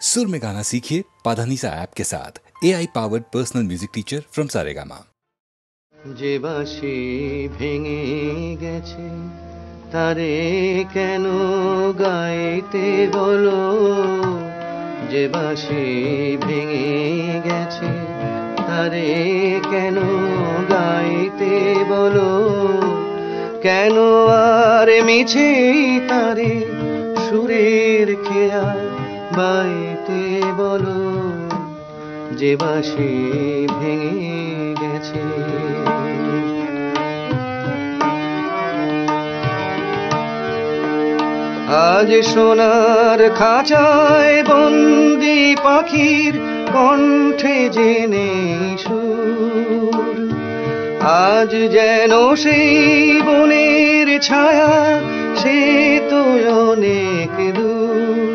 सुर में गाना सीखिए पाधानीसा ऐप के साथ AI powered personal music teacher from Saregama. যে বাঁশি ভেঙে গেছে তারে কেন গাইতে বলো, যে বাঁশি ভেঙে গেছে তারে কেন গাইতে বলো, কেন আর মিছে তারে সুরের খেয়া বাইতে বলো, যে বাঁশি ভেঙে গেছে। আজ সোনার খাঁচায় বন্দি পাখির কণ্ঠে জেনে সুর, আজ যেন সেই বনের ছায়া সে তো অনেক দূর,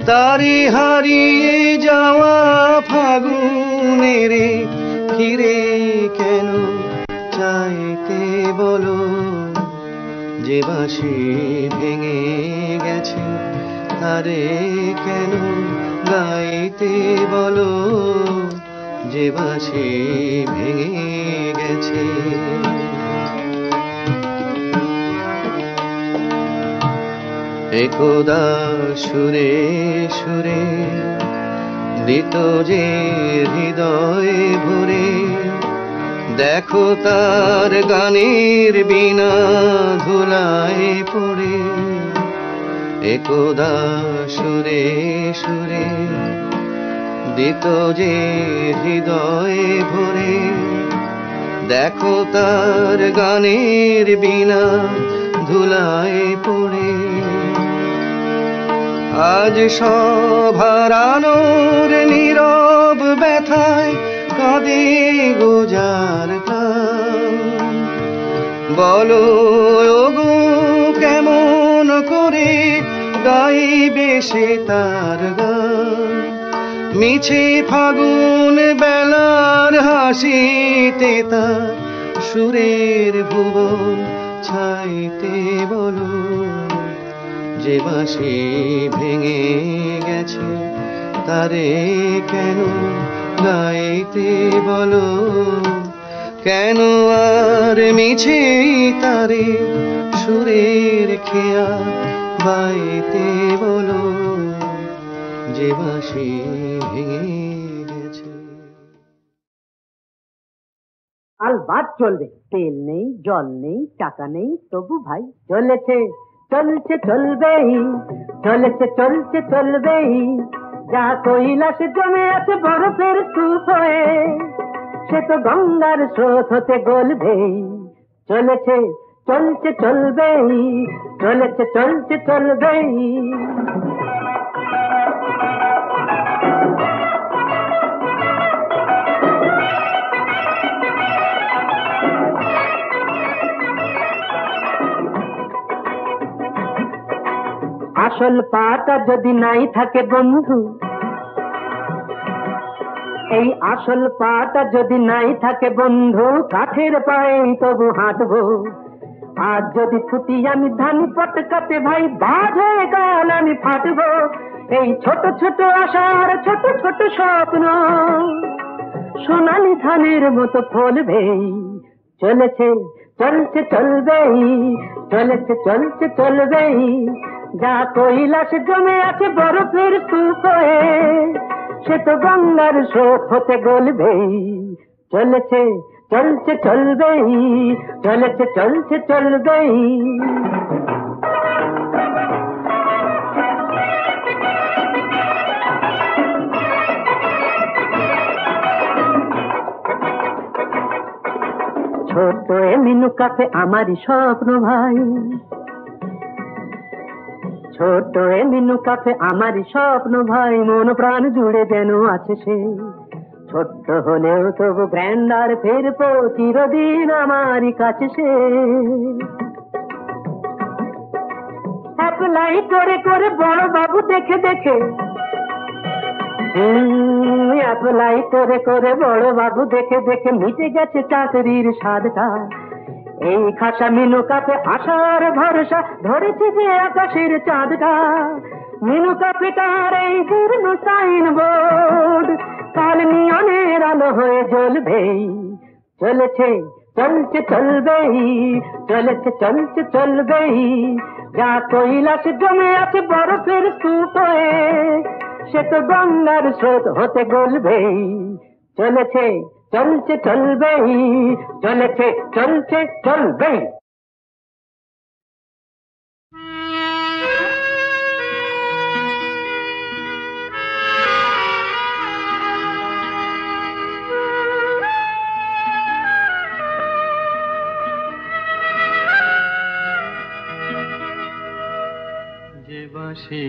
তারে হারিয়ে যাওয়া ফাগুনের ফিরে কেন চাইতে বলো, যে বাঁশি ভেঙে গেছে তারে কেন গাইতে বলো, যে বাঁশি ভেঙে গেছে। একদা সুরে সুরে দিত যে হৃদয় ভরে, দেখো তার গানের বিনা ধুলায় পড়ে। একদা সুরে সুরে দিত যে হৃদয় ভরে, দেখো তার গানের বিনা ধুলায় পড়ে। আজ সব হারানোর নীরব ব্যথায় কাঁদে গোজার প্রাণ, বলো ওগো কেমন করে গাইবে সে তার গান, মিছে ফাগুন বেলার হাসিতে তার সুরের ভুবন ছাইতে বলো, যে বাঁশি ভেঙে গেছে তারে কেন গাইতে বলো, কেন আর মিছে তারে সুরের খেয়া বাইতে বলো, যে বাঁশি ভেঙে গেছে। আলবাত চলবে, তেল নেই জল নেই টাকা নেই তবু ভাই চলেছে চলছে চলবেই, চলেছে চলছে চলবেই, যা কৈলাসে জমে আছে বরফের স্তূপ হয়ে সে তো গঙ্গার স্রোত হতে গলবেই, চলেছে চলছে চলবেই, চলেছে চলছে চলবেই। আসল পাটা যদি নাই থাকে বন্ধু, এই আসল পাটা যদি নাই থাকে বন্ধু, কাঠের পায়ে তবু হাঁটবো। আজ যদি ফুটি আমি ধান পটকাতে ভাই, বাজ হয়ে গেল আমি ফাটবো। এই ছোট ছোট আশার ছোট ছোট স্বপ্ন সোনালি ধানের মতো ফলবেই, চলেছে চলছে চলবেই, চলেছে চলছে চলবেই, যা কৈলাস জমে আছে বরফের স্তূপ হয়ে সে তো গঙ্গার স্রোত হতে গলবেই, চলেছে চলছে চলবেই, চলেছে চলছে চলবেই। ছোট এ মিনু কাফে আমারই স্বপ্ন ভাই, ছোট এ মিনু কাফে আমারই স্বপ্ন ভাই, মন প্রাণ জুড়ে যেন আছে সে, ছোট্ট হলেও তবু গ্র্যান্ডার ফিরবো চিরদিন আমারই কাছে সে। অ্যাপ্লাই করে করে বড় বাবু দেখে দেখে, অ্যাপ্লাই করে করে বড় বাবু দেখে দেখে মিটে গেছে চাকরির স্বাদটা, এই খাসা মিনু কাপে আশার ভরসা ধরেছে যে আকাশের চাঁদটা, মিনু কাপে তার এই জীর্ণ সাইনবোর্ড কাল নিয়নের আলো হয়ে জ্বলবেই। চলেছে চলছে চলবেই, চলেছে চলছে চলবেই। যা কৈলাস জমে আছে বরফের স্তূপ হয়ে, সে তো গঙ্গার স্রোত হতে গলবেই। চলেছে চলছে চলবেই, চলেছে চলছে চলবেই। যে বাঁশি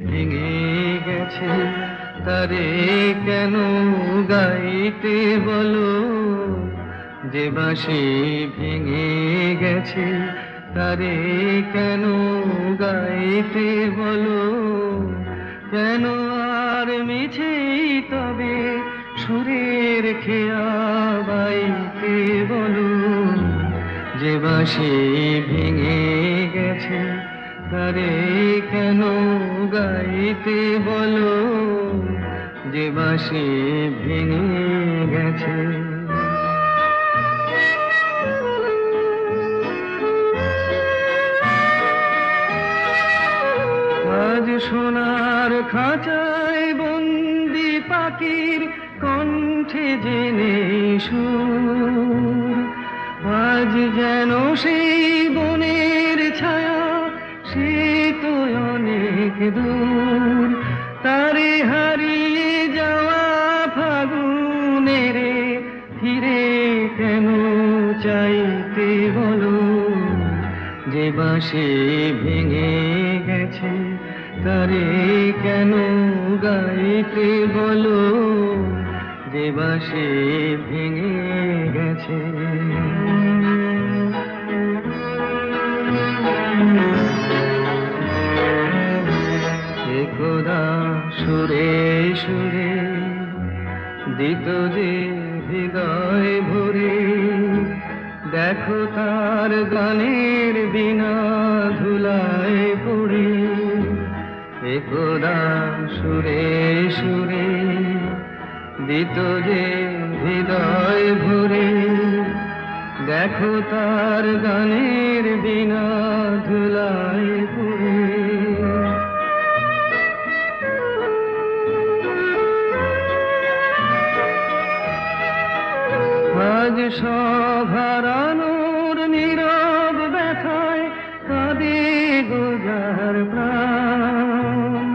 ভেঙে গেছে তারে কেন গাইতে বলো, যে বাঁশি ভেঙে গেছে তারে কেন গাইতে বলো। কেন আর মিছে তবে সুরের খেয়া বাইতে বলো, যে বাঁশি ভেঙে গেছে তারে কেন গাইতে বলো, যে বাঁশি ভেঙে গেছে। আজ সোনার খাঁচায় বন্দি পাখির কণ্ঠে জেনে সুর, আজ যেন সেই বনের ছায়া সে তো অনেক দূর। তারে হারিয়ে যাওয়া ফাগুনের ফিরে কেন চাইতে বলো, যে বাঁশি ভেঙে গেছে তারে কেন গাইতে বলো, যে বাঁশি ভেঙে গেছে। একদা সুরে সুরে দিত যে হৃদয় ভরে, দেখো তার গানের বিনা ধুলায় পড়ে। একদা সুরে সুরে দিত যে হৃদয় ভরে, দেখো তার গানের বিনা ধুলায় পড়ে। আজ সব হারানোর নীরব ব্যথায় কাঁদে গোজার প্রাণ।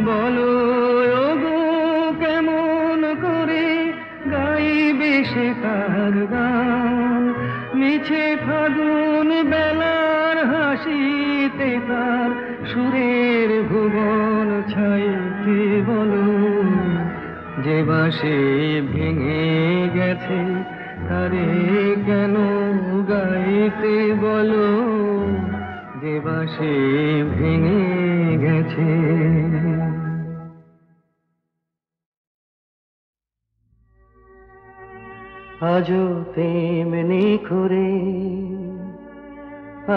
বলো ওগো কেমন করে গাইবে সে তার গান, মিছে ফাগুন বেলার হাসিতে তার সুরের ভুবন ছাইতে বলো, যে বাঁশি ভেঙে গেছে তারে কেন গাইতে বলো, যে বাঁশি ভেঙে গেছে। আজও তেমনি করে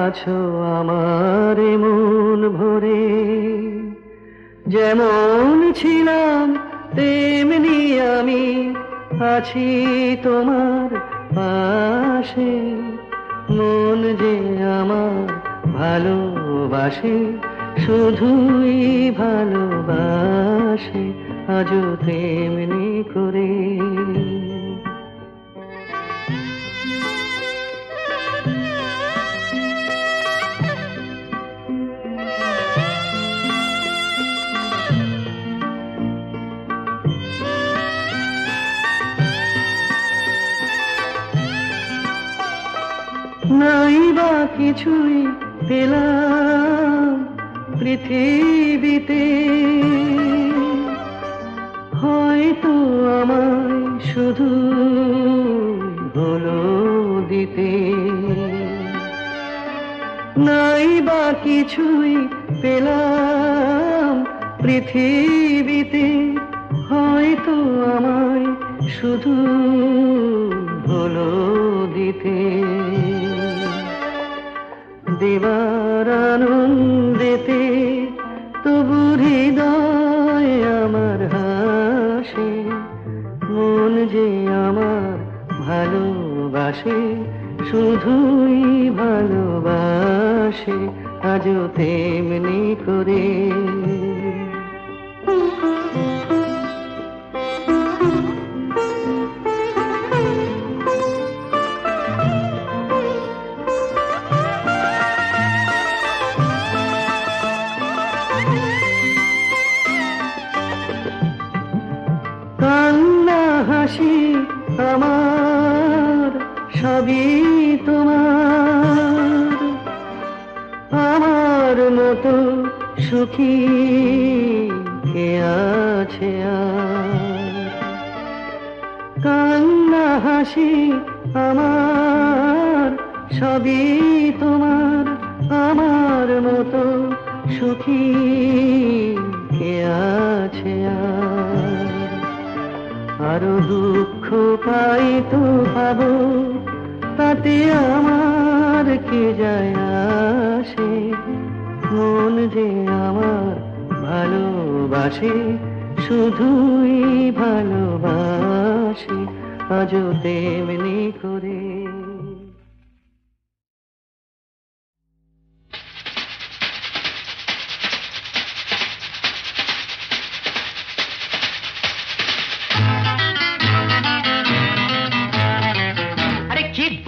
আছো আমার মন ভরে, যেমন ছিলাম তেমনি আমি আছি তোমার পাশে। মন যে আমার ভালোবাসে, শুধুই ভালোবাসে, আজও তেমনি করে। নাই বা কিছুই পেলাম পৃথিবীতে, হয়তো আমায় শুধু হলো দিতে। নাই বা কিছুই পেলাম পৃথিবীতে, হয়তো আমায় শুধু হলো দিতে। দেবার আনন্দেতে তবু হৃদয় আমার ভালোবাসে, শুধুই ভালোবাসে, আজও তেমনি করে। কান্না হাসি আমার সবই তোমার, আমার মতো সুখী কে আছে আর? কান্না হাসি আমার সবই তোমার, আমার মতো সুখী কে আছে আর? আরো দুঃখ পাই তো পাবো, তাতে আমার কি যায় আসে? মন যে আমার ভালোবাসে, শুধুই ভালোবাসে, আজও তেমনি করে।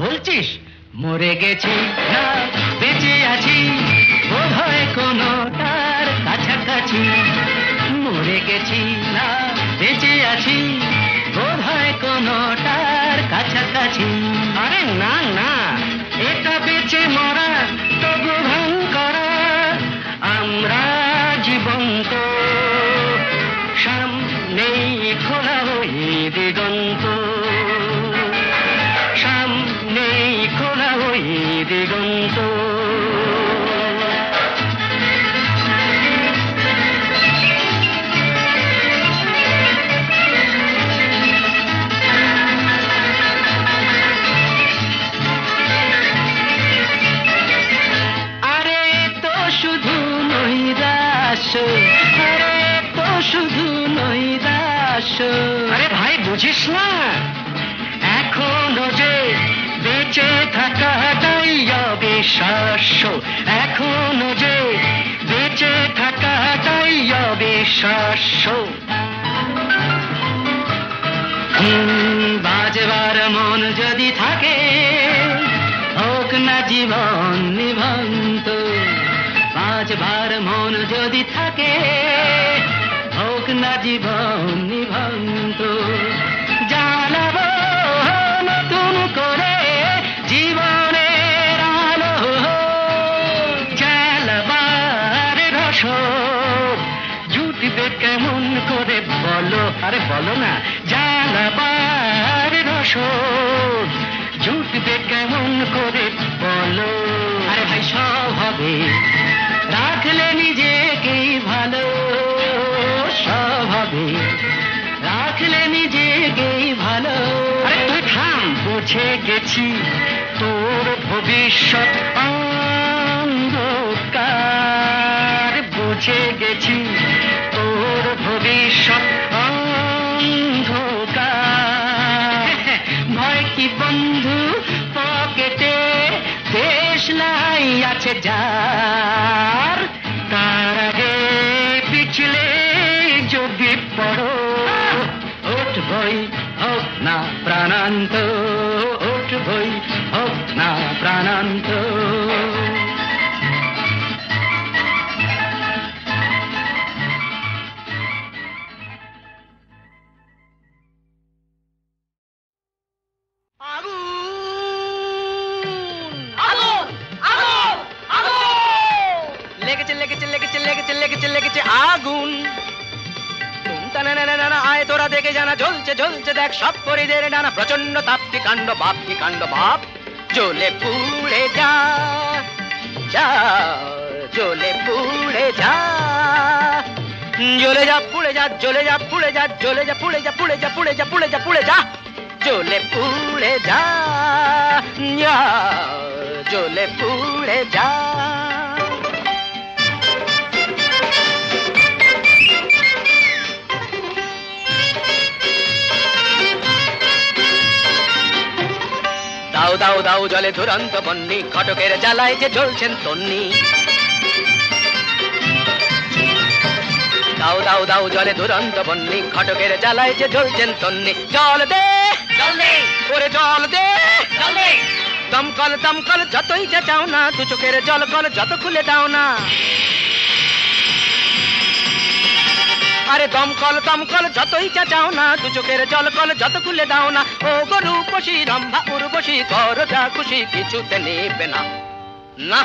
বলছিস মরে গেছি না বেঁচে আছি, বোধ হয় কোনোটার কাছাকাছি। মরে গেছি না বেঁচে আছি, বোধ হয় কোনোটার কাছাকাছি। আরে না না, এটা বেঁচে মরা তবু ভান করা, আমরা জীবন্ত, সামনেই খোলা ওই দিগন্ত, সামনেই খোলা ওই দিগন্ত। আরে তো শুধু নৈরাশ্য, আরে তো শুধু নৈরাশ্য। আরে ভাই বুঝিস না, এখনো যে বেঁচে থাকাটাই অবিশ্বাস্য, এখনো যে বেঁচে থাকাটাই অবিশ্বাস্য। বাজবার মন যদি থাকে, হোক না জীবন নিভন্ত। বাজবার মন যদি থাকে, হোক না জীবন নিভন্ত। জানাবো নতুন করে জীবনের আলো, জ্বালাবার রসদ জুটবে কেমন করে বলো? আরে বলো না, জ্বালাবার রসদ জুটবে কেমন করে বলো? আরে ভাই সব হবে, রাখলে নিজেকেই ভালো, সব হবে, রাখলে নিজেকেই ভালো। আরে তুই থাম, বুঝে গেছি তোর ভবিষ্যৎ অন্ধকার, বুঝে গেছি তোর ভবিষ্যৎ অন্ধকার। ভয় কি বন্ধু পকেটে, দেশলাই আছে যার, তার আগে পিছলে যদি পড়ো, উঠবই হোক না প্রাণান্ত, উঠবই হোক না প্রাণান্ত। আগুন আয় তোরা দেখে জানা, জ্বলছে জ্বলছে দেখ সব পরিদের ডানা, প্রচন্ড তাপ কি কাণ্ড বাপ, কি কাণ্ড বাপ। জ্বলে পুড়ে যা, যা জ্বলে পুড়ে যা, জ্বলে যা পুড়ে যা, জ্বলে যা পুড়ে যা, জ্বলে যা পুড়ে যা, পুড়ে যা পুড়ে যা, পুড়ে যা পুড়ে যা, জ্বলে পুড়ে যা, জ্বলে পুড়ে যা। দাও দাও জলে দুরন্ত বন্যি, ঘটকের জ্বালায় যে জ্বলছেন তন্নি। দাও দাও দাও জলে দুরন্ত বন্যি, ঘটকের জ্বালায় যে জ্বলছেন তন্নি। জল দে জল দে ওরে জল দে জল দে, দমকল দমকল যতই যা চাও না, দু চোখের জল কল যত খুলে দাও না। আরে দমকল দমকল যতই যা চাও না, দু চোখের জল কল যত খুলে দাও না। ও গরু পশি রম্ভা উর্বশী, করো যা খুশি কিছুতে নেবে না। না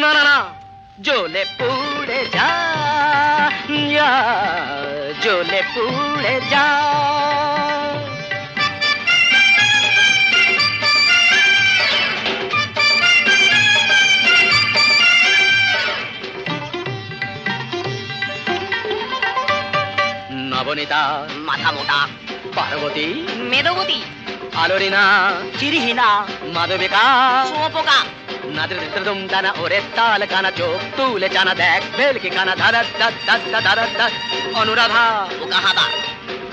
না না না, জ্বলে পুড়ে যা, জ্বলে পুড়ে যা। নবনীতা মাথা মোটা, পার্বতী মেদবতী, আলোরিনা চিরিহীনা, মাধবিকা শুঁয়োপোকা, নাদৃদৃদুম দানা ওরে তাল কানা, চোখ তুলে জানা দেখ ভেলকি কানা, ধারা ধারা ধারা ধারা। অনুরাধা বোকা হাদা,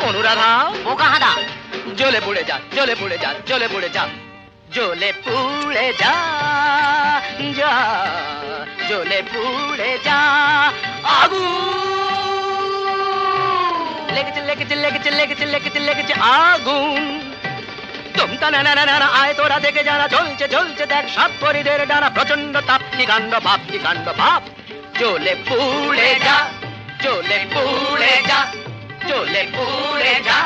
অনুরাধা বোকা হাদা, জ্বলে পুড়ে যা জ্বলে পুড়ে যা জ্বলে পুড়ে যা, জ্বলে পুড়ে যা, যা জ্বলে পুড়ে যা। আগুন লেগেছে লেগেছে লেগেছে লেগেছে লেগেছে লেগেছে আগুন। তুমটা না না না না, আয় তোরা দেখে যারা জ্বলছে জ্বলছে দেখ সব পরিদের ডানা, প্রচন্ড তাপ কি কাণ্ড বাপ কি কাণ্ড বাপ। জ্বলে পুড়ে যা জ্বলে পুড়ে যা জ্বলে পুড়ে যা।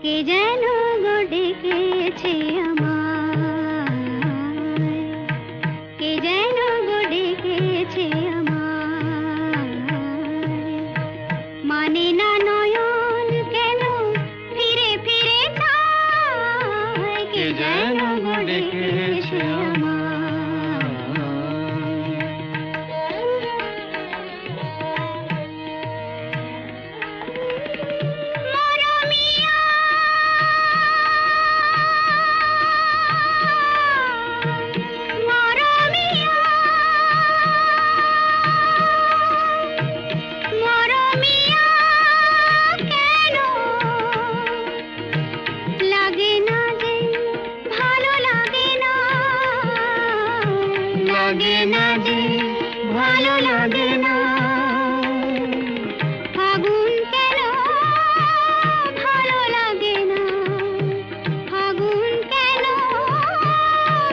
কে যেন গো ডেকেছে আমার, কে যেন গো ডেকেছে আমার, মানে না নয়ন কেন ফিরে ফিরে চায়, কে যেন গো ডেকেছে আমার। ভালো লাগে না ফাগুন কেন ভালো লাগে না, ফাগুন কেন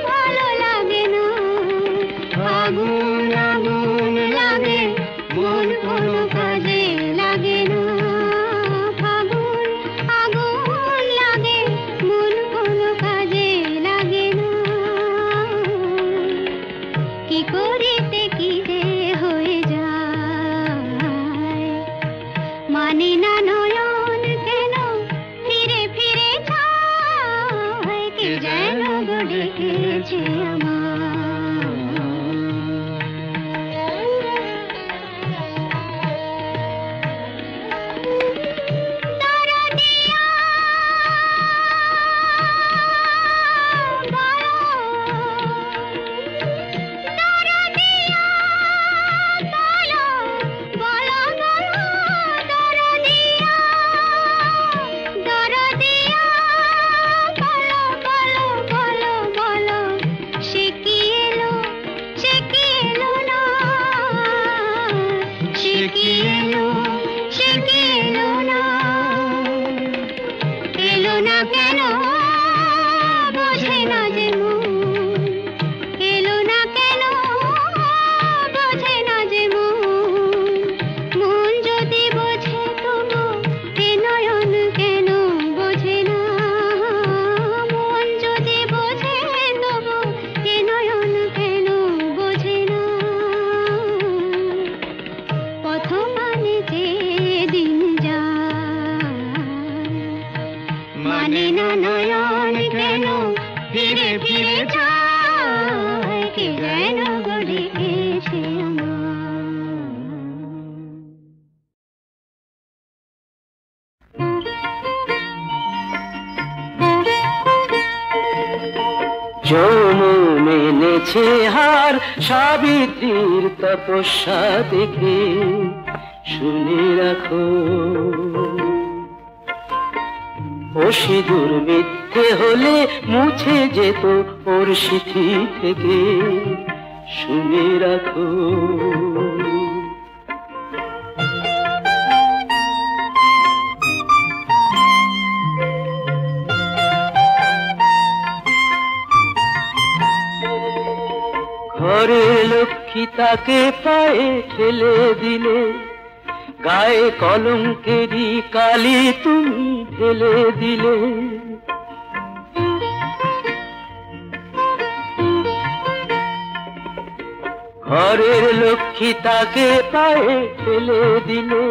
ভালো লাগে না। ফাগুন আগুন লাগে মন কোনো কাজে লাগে না, ফাগুন আগুন লাগে মন কোনো কাজে লাগে না। কি করিতে কি যে হয়ে যায়, মানে না নয়ন কেন ফিরে ফিরে চায়, কে যেন গো ডেকেছে আমার। যৌন এনেছে হার সাবিত্রীর তপস্যা দেখে, শুনে রাখো ও সিঁদুর মিথ্যে হলে মুছে যেত ওর সিথি থেকে, শুনে রাখো। ঘরের লক্ষ্মী তাকে পায়ে ঠেলে দিলে, গায়ে কলঙ্কেরই কালি তুমি ঢেলে দিলে। ঘরের লক্ষ্মী তাকে পায়ে ঠেলে দিলে,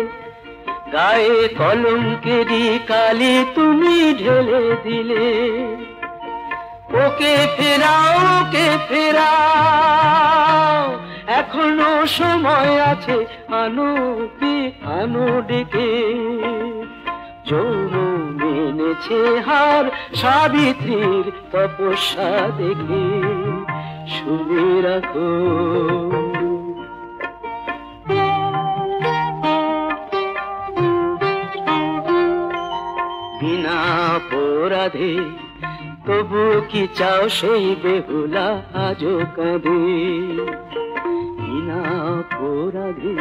গায়ে কলঙ্কেরই কালি তুমি ঢেলে দিলে। ওকে ফেরাও, ওকে ফেরাও, এখনো সময় আছে, আনো কি আনো ডেকে। যৌন মেনেছে হার সাবিত্রীর তপস্যা দেখে, শুনে রাখো। বিনা অপরাধে তবু কি চাও সেই বেহুলা আজো কাঁদে। বিনা অপরাধে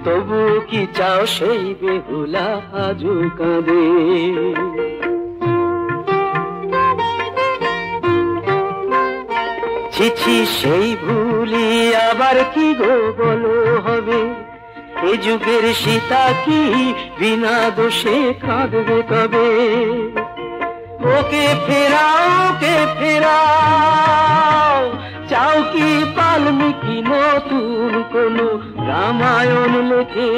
তবু কি চাও সেই বেহুলা আজো কাঁদে। ছিছি সেই ভুলি আবার কি গো বলো হবে, এ যুগের সীতা কি বিনা দোষে কাঁদবে তবে। ওকে ফেরাও, ওকে ফেরাও, চাও কি বাল্মীকি নতুন কোন রামায়ণ লেখে।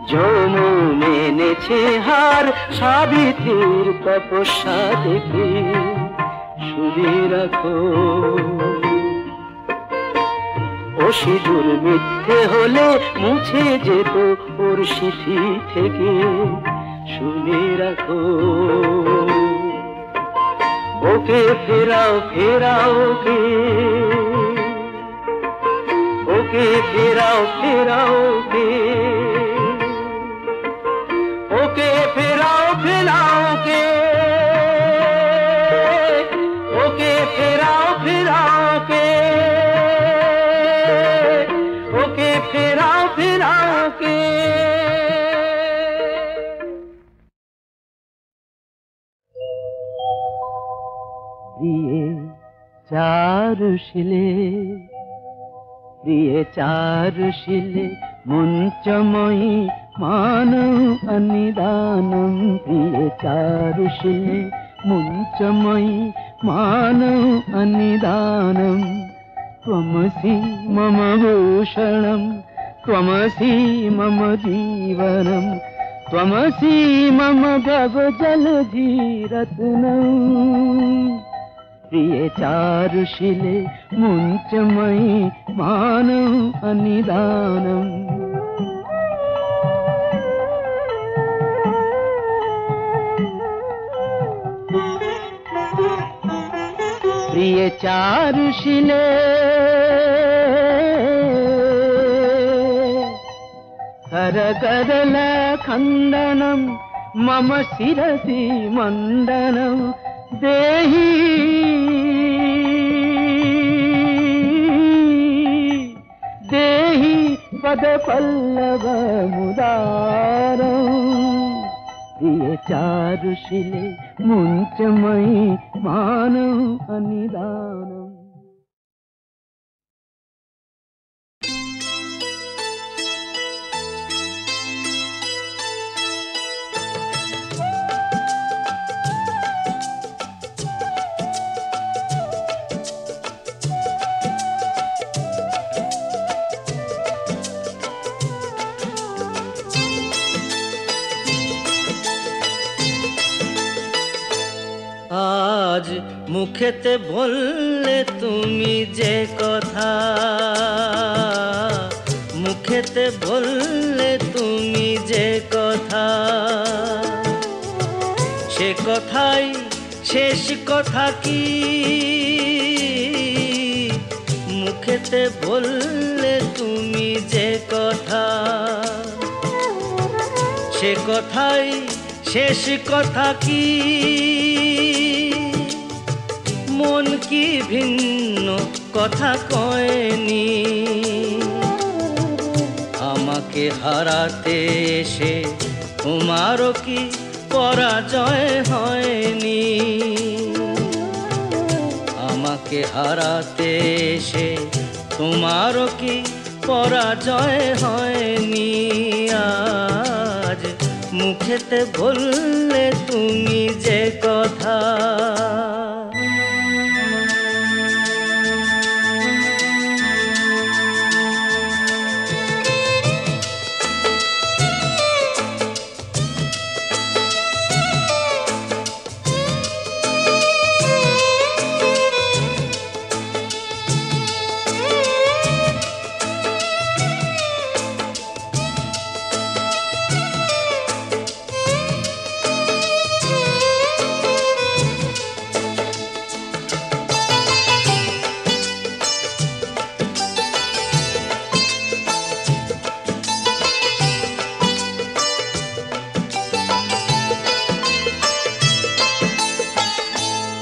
যৌন মেনেছে হার সাবিত্রীর তপস্যা দেখে, শুনে রাখো। ও সিঁদুর মিথ্যে হলে মুছে যেত ওর সিথি থেকে, শুনে রাখো। ওকে ফেরাও, ফেরাও ওকে, ওকে ফেরাও, ফেরাও ওকে, ওকে ফেরাও, ফেরাও ওকে, ওকে ফেরাও, ফেরাও ওকে, ওকে ফেরাও, ফেরাও ওকে। প্রিয়ে চারুশিলে, প্রিয়ে চারুশিলে মুঞ্চময়ী মানৌ অনিদানম। প্রিয়ে চারুশিলে মুঞ্চময়ী মানৌ অনিদানম। त्वमसि मम भूषणं, त्वमसि मम जीवनं, त्वमसि मम भवजलधिरत्नम्। प्रिये चारुशिले मुञ्चमयि मानौ अनिदानम्। प्रिये चारुशिले करकरल खण्डनं मम शिरसि मण्डनं देहि। देहि पदपल्लवमुदारम्। प्रिये चारुशिले मुञ्चमयि मानौ अनिदानम्। আজ মুখেতে বললে তুমি যে কথা, মুখেতে বললে তুমি যে কথা, সে কথাই শেষ কথা কি মুখেতে বললে তুমি যে কথা, সে কথাই শেষ কথা কি মন কি ভিন্ন কথা কয়নি। আমাকে হারাতে এসে তোমারও কি পরাজয় হয়নি। আমাকে হারাতে এসে তোমারও কি পরাজয় হয়নি। আজ মুখেতে বললে তুমি যে কথা।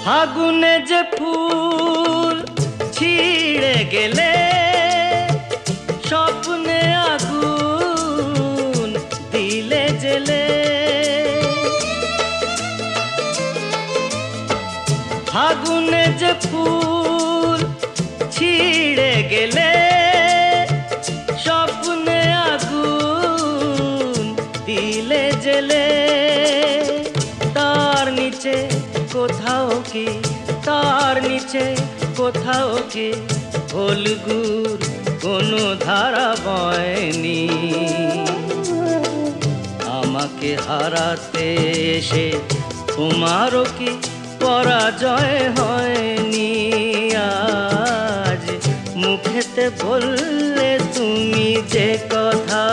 ফাগুনে যে ফুল ছিঁড়ে গেলে স্বপ্নে আগুন দিলে জেলে। ফাগুনে যে ফুল ছিঁড়ে গেলে স্বপ্নে আগুন দিলে জেলে। তার নিচে কোথাও কি, তার নিচে কোথাও কি হলগুর কোনো ধারা বয়নি। আমাকে হারাতে এসে তোমারও কি পরাজয় হয়নি। আজ মুখেতে বললে তুমি যে কথা।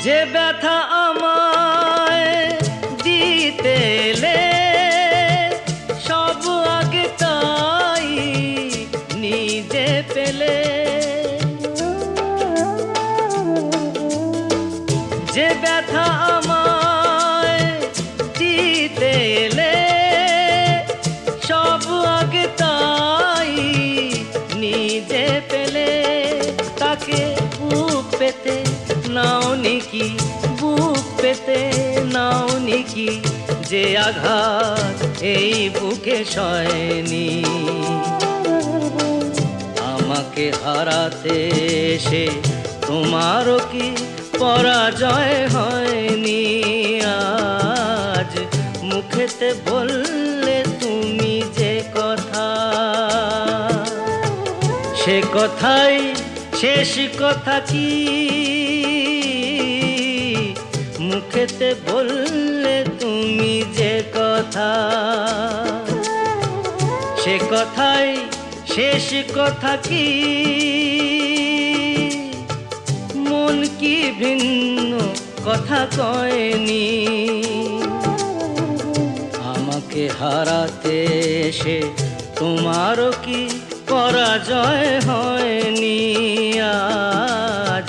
যে ব্যথা আমায় দিতে এলে সব আগে তাই নিজে পেলে। যে ব্যথা আমায় দিতে এলে সব আগে তাই নিজে পেলে। তাকে বুক পেতে নাও নিকি, বুক পেতে নাও নিকি, যে আঘাত এই বুকে সয়নি। আমাকে হারাতে এসে তোমারও কি পরাজয় হয়নি। আজ মুখেতে বললে তুমি যে কথা, সে কথাই শেষ কথা কি মুখেতে বললে তুমি যে কথা। সে কথাই শেষ কথা কি মন কি ভিন্ন কথা কয়নি। আমাকে হারাতে এসে তোমারও কি পরাজয় হয়নি। আজ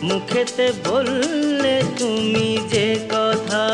মুখেতে বললে তুমি যে কথা।